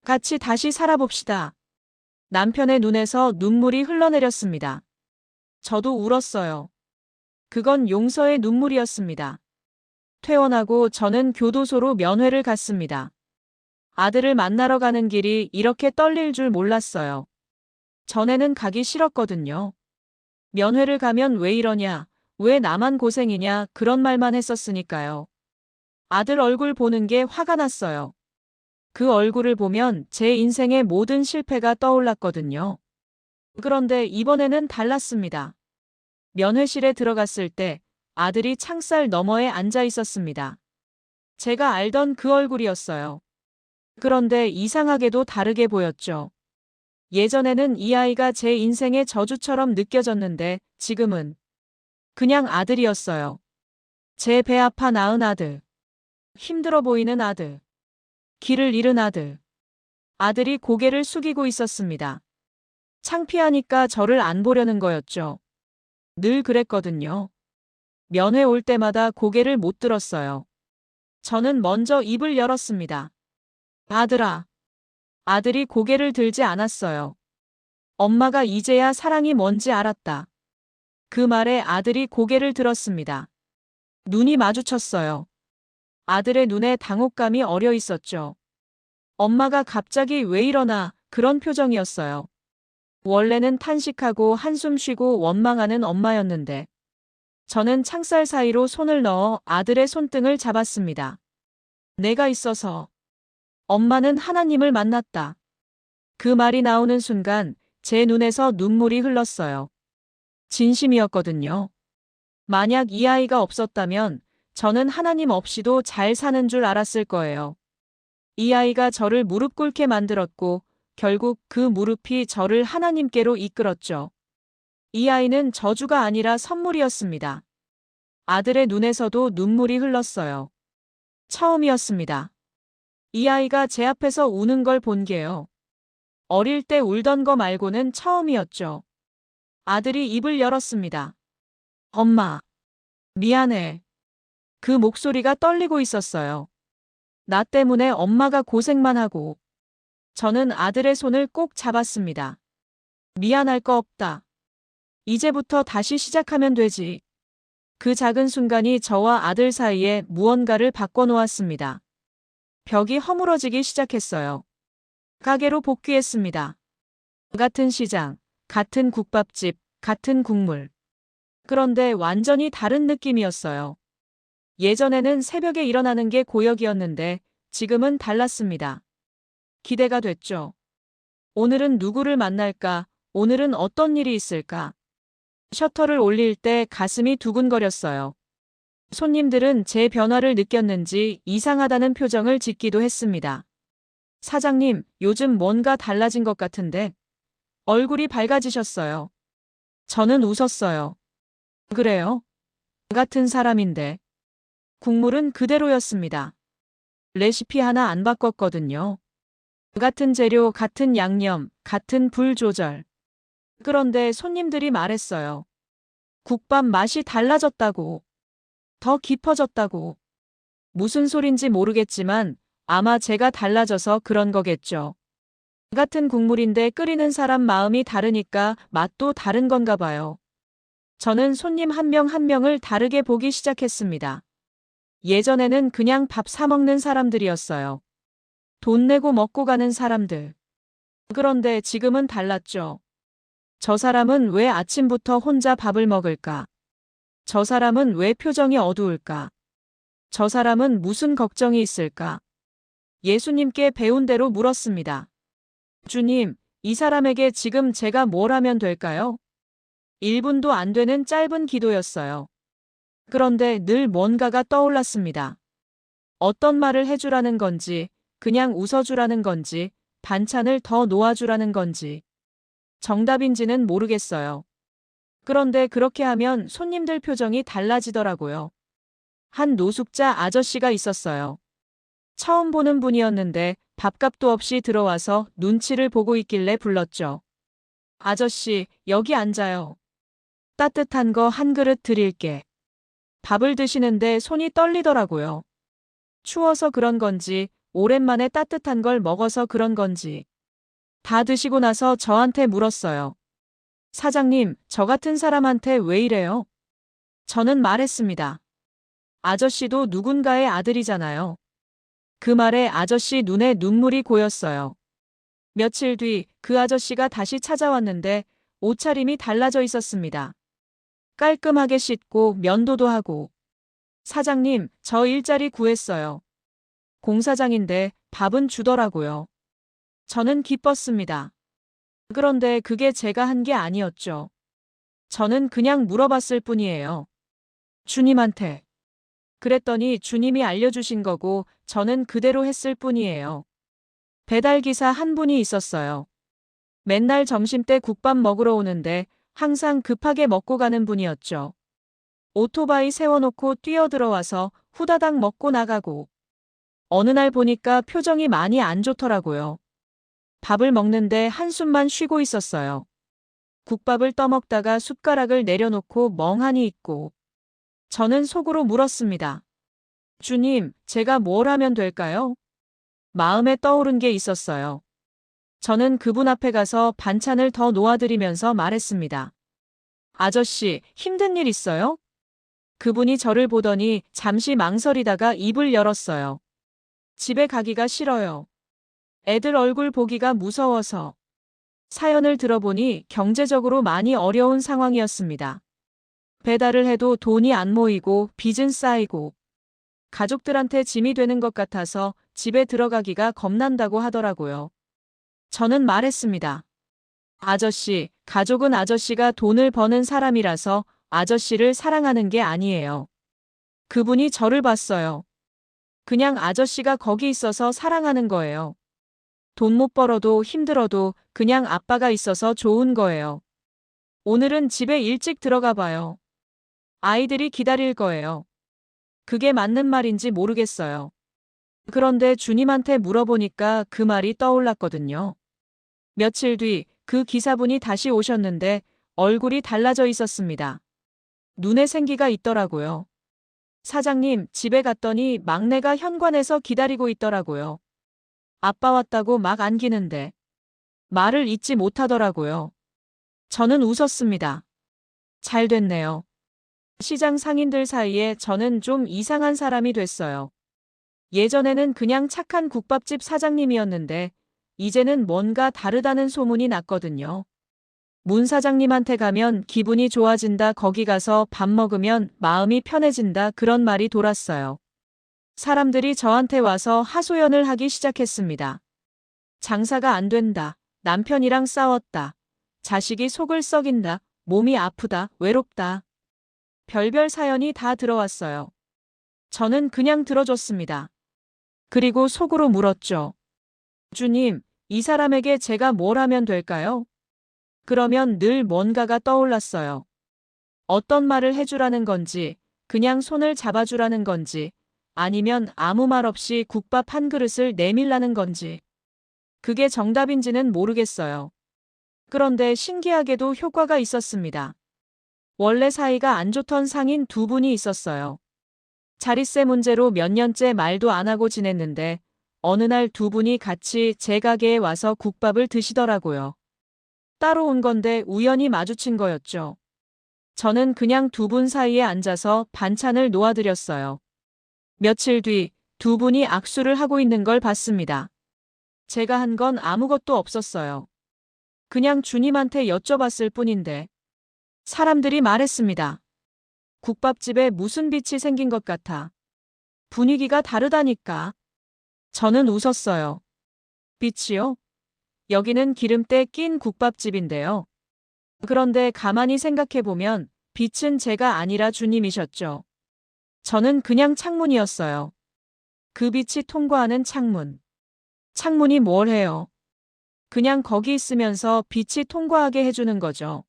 같이 다시 살아봅시다. 남편의 눈에서 눈물이 흘러내렸습니다. 저도 울었어요. 그건 용서의 눈물이었습니다. 퇴원하고 저는 교도소로 면회를 갔습니다. 아들을 만나러 가는 길이 이렇게 떨릴 줄 몰랐어요. 전에는 가기 싫었거든요. 면회를 가면 왜 이러냐, 왜 나만 고생이냐 그런 말만 했었으니까요. 아들 얼굴 보는 게 화가 났어요. 그 얼굴을 보면 제 인생의 모든 실패가 떠올랐거든요. 그런데 이번에는 달랐습니다. 면회실에 들어갔을 때 아들이 창살 너머에 앉아 있었습니다. 제가 알던 그 얼굴이었어요. 그런데 이상하게도 다르게 보였죠. 예전에는 이 아이가 제 인생의 저주처럼 느껴졌는데 지금은 그냥 아들이었어요. 제 배 아파 낳은 아들. 힘들어 보이는 아들. 길을 잃은 아들. 아들이 고개를 숙이고 있었습니다. 창피하니까 저를 안 보려는 거였죠. 늘 그랬거든요. 면회 올 때마다 고개를 못 들었어요. 저는 먼저 입을 열었습니다. 아들아. 아들이 고개를 들지 않았어요. 엄마가 이제야 사랑이 뭔지 알았다. 그 말에 아들이 고개를 들었습니다. 눈이 마주쳤어요. 아들의 눈에 당혹감이 어려 있었죠. 엄마가 갑자기 왜 이러나 그런 표정이었어요. 원래는 탄식하고 한숨 쉬고 원망하는 엄마였는데 저는 창살 사이로 손을 넣어 아들의 손등을 잡았습니다. 내가 있어서 엄마는 하나님을 만났다. 그 말이 나오는 순간 제 눈에서 눈물이 흘렀어요. 진심이었거든요. 만약 이 아이가 없었다면 저는 하나님 없이도 잘 사는 줄 알았을 거예요. 이 아이가 저를 무릎 꿇게 만들었고 결국 그 무릎이 저를 하나님께로 이끌었죠. 이 아이는 저주가 아니라 선물이었습니다. 아들의 눈에서도 눈물이 흘렀어요. 처음이었습니다. 이 아이가 제 앞에서 우는 걸 본 게요. 어릴 때 울던 거 말고는 처음이었죠. 아들이 입을 열었습니다. 엄마, 미안해. 그 목소리가 떨리고 있었어요. 나 때문에 엄마가 고생만 하고. 저는 아들의 손을 꼭 잡았습니다. 미안할 거 없다. 이제부터 다시 시작하면 되지. 그 작은 순간이 저와 아들 사이에 무언가를 바꿔놓았습니다. 벽이 허물어지기 시작했어요. 가게로 복귀했습니다. 같은 시장, 같은 국밥집, 같은 국물. 그런데 완전히 다른 느낌이었어요. 예전에는 새벽에 일어나는 게 고역이었는데 지금은 달랐습니다. 기대가 됐죠. 오늘은 누구를 만날까? 오늘은 어떤 일이 있을까? 셔터를 올릴 때 가슴이 두근거렸어요. 손님들은 제 변화를 느꼈는지 이상하다는 표정을 짓기도 했습니다. 사장님, 요즘 뭔가 달라진 것 같은데? 얼굴이 밝아지셨어요. 저는 웃었어요. 그래요? 같은 사람인데. 국물은 그대로였습니다. 레시피 하나 안 바꿨거든요. 같은 재료, 같은 양념, 같은 불 조절. 그런데 손님들이 말했어요. 국밥 맛이 달라졌다고. 더 깊어졌다고. 무슨 소린지 모르겠지만 아마 제가 달라져서 그런 거겠죠. 같은 국물인데 끓이는 사람 마음이 다르니까 맛도 다른 건가 봐요. 저는 손님 한 명 한 명을 다르게 보기 시작했습니다. 예전에는 그냥 밥 사 먹는 사람들이었어요. 돈 내고 먹고 가는 사람들. 그런데 지금은 달랐죠. 저 사람은 왜 아침부터 혼자 밥을 먹을까? 저 사람은 왜 표정이 어두울까? 저 사람은 무슨 걱정이 있을까? 예수님께 배운 대로 물었습니다. 주님, 이 사람에게 지금 제가 뭘 하면 될까요? 1분도 안 되는 짧은 기도였어요. 그런데 늘 뭔가가 떠올랐습니다. 어떤 말을 해주라는 건지, 그냥 웃어주라는 건지, 반찬을 더 놓아주라는 건지. 정답인지는 모르겠어요. 그런데 그렇게 하면 손님들 표정이 달라지더라고요. 한 노숙자 아저씨가 있었어요. 처음 보는 분이었는데 밥값도 없이 들어와서 눈치를 보고 있길래 불렀죠. 아저씨, 여기 앉아요. 따뜻한 거 한 그릇 드릴게. 밥을 드시는데 손이 떨리더라고요. 추워서 그런 건지, 오랜만에 따뜻한 걸 먹어서 그런 건지. 다 드시고 나서 저한테 물었어요. 사장님, 저 같은 사람한테 왜 이래요? 저는 말했습니다. 아저씨도 누군가의 아들이잖아요. 그 말에 아저씨 눈에 눈물이 고였어요. 며칠 뒤 그 아저씨가 다시 찾아왔는데 옷차림이 달라져 있었습니다. 깔끔하게 씻고 면도도 하고. 사장님, 저 일자리 구했어요. 공사장인데 밥은 주더라고요. 저는 기뻤습니다. 그런데 그게 제가 한 게 아니었죠. 저는 그냥 물어봤을 뿐이에요. 주님한테. 그랬더니 주님이 알려주신 거고 저는 그대로 했을 뿐이에요. 배달기사 한 분이 있었어요. 맨날 점심때 국밥 먹으러 오는데 항상 급하게 먹고 가는 분이었죠. 오토바이 세워놓고 뛰어들어와서 후다닥 먹고 나가고. 어느 날 보니까 표정이 많이 안 좋더라고요. 밥을 먹는데 한숨만 쉬고 있었어요. 국밥을 떠먹다가 숟가락을 내려놓고 멍하니 있고. 저는 속으로 물었습니다. 주님, 제가 뭘 하면 될까요? 마음에 떠오른 게 있었어요. 저는 그분 앞에 가서 반찬을 더 놓아드리면서 말했습니다. 아저씨, 힘든 일 있어요? 그분이 저를 보더니 잠시 망설이다가 입을 열었어요. 집에 가기가 싫어요. 애들 얼굴 보기가 무서워서. 사연을 들어보니 경제적으로 많이 어려운 상황이었습니다. 배달을 해도 돈이 안 모이고 빚은 쌓이고 가족들한테 짐이 되는 것 같아서 집에 들어가기가 겁난다고 하더라고요. 저는 말했습니다. 아저씨, 가족은 아저씨가 돈을 버는 사람이라서 아저씨를 사랑하는 게 아니에요. 그분이 저를 봤어요. 그냥 아저씨가 거기 있어서 사랑하는 거예요. 돈 못 벌어도 힘들어도 그냥 아빠가 있어서 좋은 거예요. 오늘은 집에 일찍 들어가 봐요. 아이들이 기다릴 거예요. 그게 맞는 말인지 모르겠어요. 그런데 주님한테 물어보니까 그 말이 떠올랐거든요. 며칠 뒤 그 기사분이 다시 오셨는데 얼굴이 달라져 있었습니다. 눈에 생기가 있더라고요. 사장님, 집에 갔더니 막내가 현관에서 기다리고 있더라고요. 아빠 왔다고 막 안기는데 말을 잇지 못하더라고요. 저는 웃었습니다. 잘 됐네요. 시장 상인들 사이에 저는 좀 이상한 사람이 됐어요. 예전에는 그냥 착한 국밥집 사장님이었는데 이제는 뭔가 다르다는 소문이 났거든요. 문 사장님한테 가면 기분이 좋아진다, 거기 가서 밥 먹으면 마음이 편해진다, 그런 말이 돌았어요. 사람들이 저한테 와서 하소연을 하기 시작했습니다. 장사가 안 된다. 남편이랑 싸웠다. 자식이 속을 썩인다. 몸이 아프다. 외롭다. 별별 사연이 다 들어왔어요. 저는 그냥 들어줬습니다. 그리고 속으로 물었죠. 주님, 이 사람에게 제가 뭘 하면 될까요? 그러면 늘 뭔가가 떠올랐어요. 어떤 말을 해주라는 건지, 그냥 손을 잡아주라는 건지, 아니면 아무 말 없이 국밥 한 그릇을 내밀라는 건지. 그게 정답인지는 모르겠어요. 그런데 신기하게도 효과가 있었습니다. 원래 사이가 안 좋던 상인 두 분이 있었어요. 자릿세 문제로 몇 년째 말도 안 하고 지냈는데 어느 날 두 분이 같이 제 가게에 와서 국밥을 드시더라고요. 따로 온 건데 우연히 마주친 거였죠. 저는 그냥 두 분 사이에 앉아서 반찬을 놓아드렸어요. 며칠 뒤 두 분이 악수를 하고 있는 걸 봤습니다. 제가 한 건 아무것도 없었어요. 그냥 주님한테 여쭤봤을 뿐인데. 사람들이 말했습니다. 국밥집에 무슨 빛이 생긴 것 같아. 분위기가 다르다니까. 저는 웃었어요. 빛이요? 여기는 기름때 낀 국밥집인데요. 그런데 가만히 생각해보면 빛은 제가 아니라 주님이셨죠. 저는 그냥 창문이었어요. 그 빛이 통과하는 창문. 창문이 뭘 해요? 그냥 거기 있으면서 빛이 통과하게 해주는 거죠.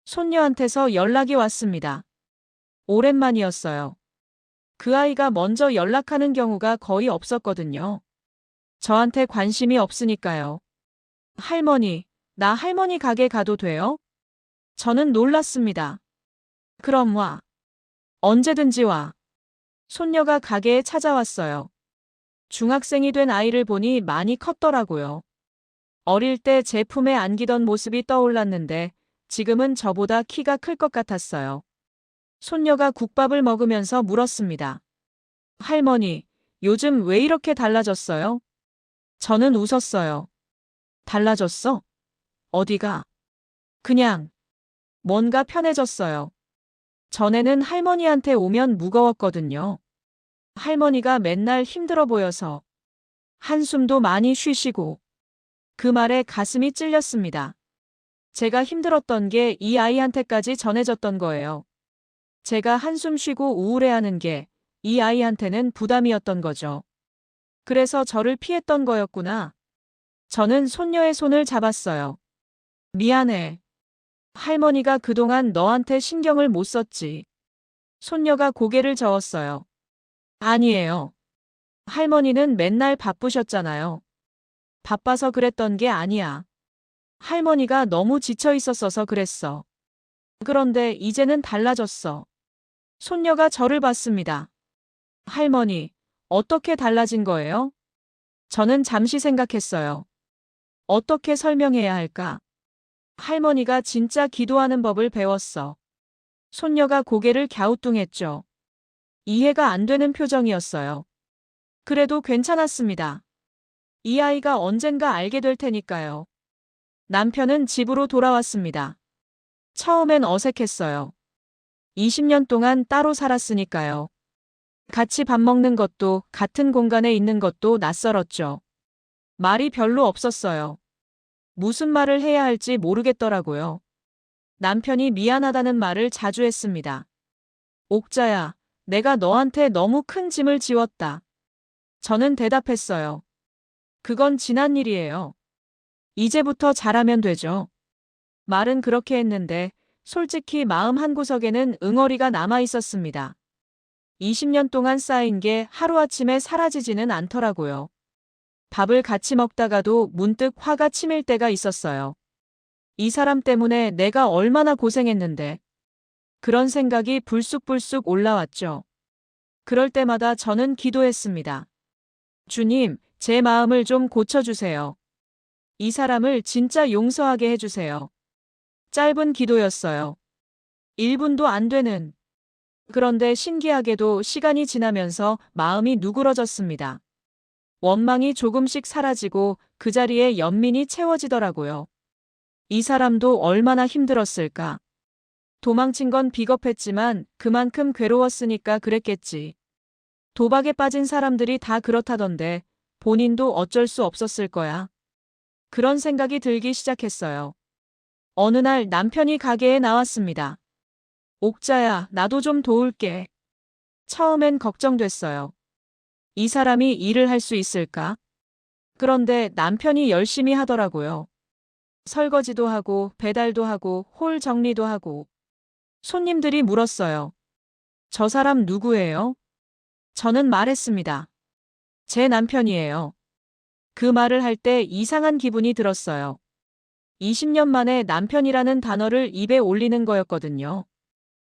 손녀한테서 연락이 왔습니다. 오랜만이었어요. 그 아이가 먼저 연락하는 경우가 거의 없었거든요. 저한테 관심이 없으니까요. 할머니, 나 할머니 가게 가도 돼요? 저는 놀랐습니다. 그럼 와. 언제든지 와. 손녀가 가게에 찾아왔어요. 중학생이 된 아이를 보니 많이 컸더라고요. 어릴 때 제 품에 안기던 모습이 떠올랐는데 지금은 저보다 키가 클 것 같았어요. 손녀가 국밥을 먹으면서 물었습니다. 할머니, 요즘 왜 이렇게 달라졌어요? 저는 웃었어요. 달라졌어? 어디가? 그냥 뭔가 편해졌어요. 전에는 할머니한테 오면 무거웠거든요. 할머니가 맨날 힘들어 보여서 한숨도 많이 쉬시고 그 말에 가슴이 찔렸습니다. 제가 힘들었던 게 이 아이한테까지 전해졌던 거예요. 제가 한숨 쉬고 우울해하는 게 이 아이한테는 부담이었던 거죠. 그래서 저를 피했던 거였구나. 저는 손녀의 손을 잡았어요. 미안해. 할머니가 그동안 너한테 신경을 못 썼지. 손녀가 고개를 저었어요. 아니에요. 할머니는 맨날 바쁘셨잖아요. 바빠서 그랬던 게 아니야. 할머니가 너무 지쳐 있었어서 그랬어. 그런데 이제는 달라졌어. 손녀가 저를 봤습니다. 할머니, 어떻게 달라진 거예요? 저는 잠시 생각했어요. 어떻게 설명해야 할까? 할머니가 진짜 기도하는 법을 배웠어. 손녀가 고개를 갸우뚱했죠. 이해가 안 되는 표정이었어요. 그래도 괜찮았습니다. 이 아이가 언젠가 알게 될 테니까요. 남편은 집으로 돌아왔습니다. 처음엔 어색했어요. 20년 동안 따로 살았으니까요. 같이 밥 먹는 것도 같은 공간에 있는 것도 낯설었죠. 말이 별로 없었어요. 무슨 말을 해야 할지 모르겠더라고요. 남편이 미안하다는 말을 자주 했습니다. 옥자야, 내가 너한테 너무 큰 짐을 지웠다. 저는 대답했어요. 그건 지난 일이에요. 이제부터 잘하면 되죠. 말은 그렇게 했는데 솔직히 마음 한구석에는 응어리가 남아 있었습니다. 20년 동안 쌓인 게 하루아침에 사라지지는 않더라고요. 밥을 같이 먹다가도 문득 화가 치밀 때가 있었어요. 이 사람 때문에 내가 얼마나 고생했는데. 그런 생각이 불쑥불쑥 올라왔죠. 그럴 때마다 저는 기도했습니다. 주님, 제 마음을 좀 고쳐주세요. 이 사람을 진짜 용서하게 해주세요. 짧은 기도였어요. 1분도 안 되는. 그런데 신기하게도 시간이 지나면서 마음이 누그러졌습니다. 원망이 조금씩 사라지고 그 자리에 연민이 채워지더라고요. 이 사람도 얼마나 힘들었을까. 도망친 건 비겁했지만 그만큼 괴로웠으니까 그랬겠지. 도박에 빠진 사람들이 다 그렇다던데 본인도 어쩔 수 없었을 거야. 그런 생각이 들기 시작했어요. 어느 날 남편이 가게에 나왔습니다. 옥자야, 나도 좀 도울게. 처음엔 걱정됐어요. 이 사람이 일을 할 수 있을까? 그런데 남편이 열심히 하더라고요. 설거지도 하고 배달도 하고 홀 정리도 하고. 손님들이 물었어요. 저 사람 누구예요? 저는 말했습니다. 제 남편이에요. 그 말을 할 때 이상한 기분이 들었어요. 20년 만에 남편이라는 단어를 입에 올리는 거였거든요.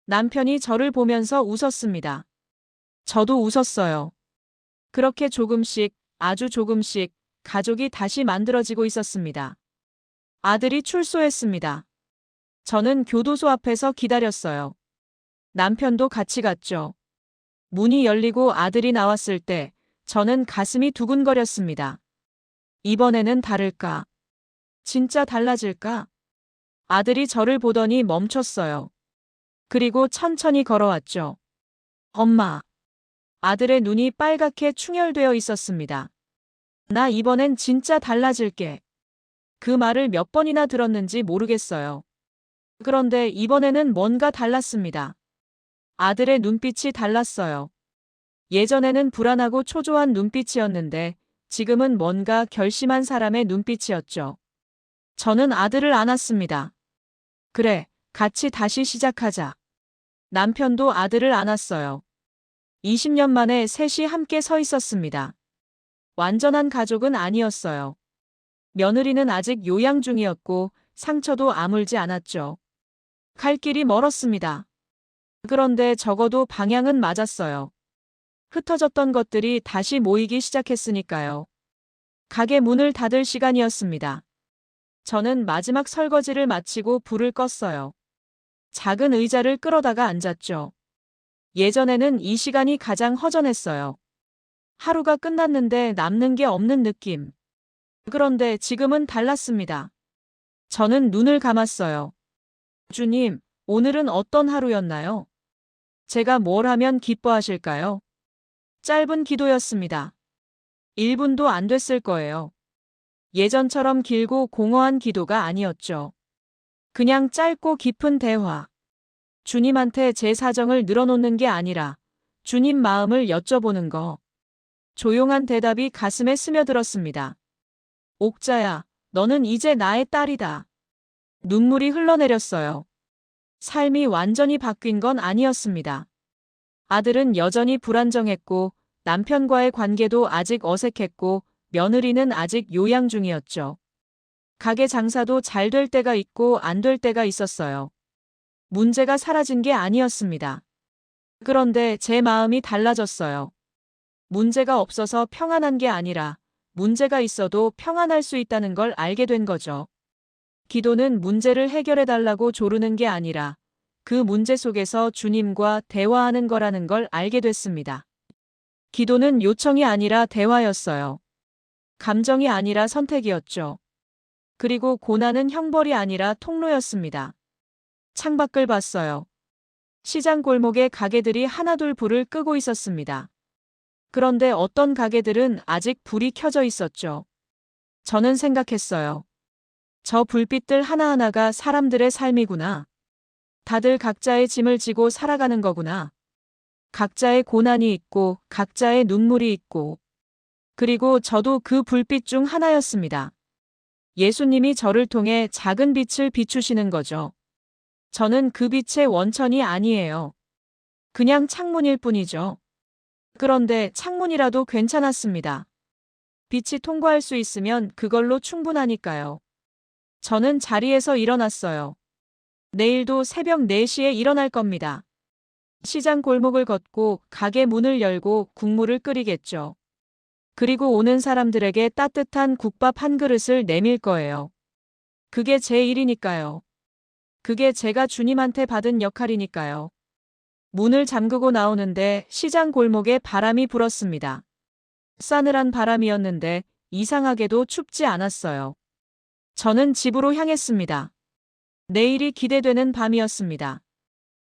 남편이 저를 보면서 웃었습니다. 저도 웃었어요. 그렇게 조금씩, 아주 조금씩 가족이 다시 만들어지고 있었습니다. 아들이 출소했습니다. 저는 교도소 앞에서 기다렸어요. 남편도 같이 갔죠. 문이 열리고 아들이 나왔을 때 저는 가슴이 두근거렸습니다. 이번에는 다를까? 진짜 달라질까? 아들이 저를 보더니 멈췄어요. 그리고 천천히 걸어왔죠. 엄마. 아들의 눈이 빨갛게 충혈되어 있었습니다. 나 이번엔 진짜 달라질게. 그 말을 몇 번이나 들었는지 모르겠어요. 그런데 이번에는 뭔가 달랐습니다. 아들의 눈빛이 달랐어요. 예전에는 불안하고 초조한 눈빛이었는데 지금은 뭔가 결심한 사람의 눈빛이었죠. 저는 아들을 안았습니다. 그래, 같이 다시 시작하자. 남편도 아들을 안았어요. 20년 만에 셋이 함께 서 있었습니다. 완전한 가족은 아니었어요. 며느리는 아직 요양 중이었고 상처도 아물지 않았죠. 갈 길이 멀었습니다. 그런데 적어도 방향은 맞았어요. 흩어졌던 것들이 다시 모이기 시작했으니까요. 가게 문을 닫을 시간이었습니다. 저는 마지막 설거지를 마치고 불을 껐어요. 작은 의자를 끌어다가 앉았죠. 예전에는 이 시간이 가장 허전했어요. 하루가 끝났는데 남는 게 없는 느낌. 그런데 지금은 달랐습니다. 저는 눈을 감았어요. 주님, 오늘은 어떤 하루였나요? 제가 뭘 하면 기뻐하실까요? 짧은 기도였습니다. 1분도 안 됐을 거예요. 예전처럼 길고 공허한 기도가 아니었죠. 그냥 짧고 깊은 대화. 주님한테 제 사정을 늘어놓는 게 아니라 주님 마음을 여쭤보는 거. 조용한 대답이 가슴에 스며들었습니다. 옥자야, 너는 이제 나의 딸이다. 눈물이 흘러내렸어요. 삶이 완전히 바뀐 건 아니었습니다. 아들은 여전히 불안정했고 남편과의 관계도 아직 어색했고 며느리는 아직 요양 중이었죠. 가게 장사도 잘 될 때가 있고 안 될 때가 있었어요. 문제가 사라진 게 아니었습니다. 그런데 제 마음이 달라졌어요. 문제가 없어서 평안한 게 아니라 문제가 있어도 평안할 수 있다는 걸 알게 된 거죠. 기도는 문제를 해결해 달라고 조르는 게 아니라 그 문제 속에서 주님과 대화하는 거라는 걸 알게 됐습니다. 기도는 요청이 아니라 대화였어요. 감정이 아니라 선택이었죠. 그리고 고난은 형벌이 아니라 통로였습니다. 창밖을 봤어요. 시장 골목에 가게들이 하나둘 불을 끄고 있었습니다. 그런데 어떤 가게들은 아직 불이 켜져 있었죠. 저는 생각했어요. 저 불빛들 하나하나가 사람들의 삶이구나. 다들 각자의 짐을 지고 살아가는 거구나. 각자의 고난이 있고 각자의 눈물이 있고. 그리고 저도 그 불빛 중 하나였습니다. 예수님이 저를 통해 작은 빛을 비추시는 거죠. 저는 그 빛의 원천이 아니에요. 그냥 창문일 뿐이죠. 그런데 창문이라도 괜찮았습니다. 빛이 통과할 수 있으면 그걸로 충분하니까요. 저는 자리에서 일어났어요. 내일도 새벽 4시에 일어날 겁니다. 시장 골목을 걷고 가게 문을 열고 국물을 끓이겠죠. 그리고 오는 사람들에게 따뜻한 국밥 한 그릇을 내밀 거예요. 그게 제 일이니까요. 그게 제가 주님한테 받은 역할이니까요. 문을 잠그고 나오는데 시장 골목에 바람이 불었습니다. 싸늘한 바람이었는데 이상하게도 춥지 않았어요. 저는 집으로 향했습니다. 내일이 기대되는 밤이었습니다.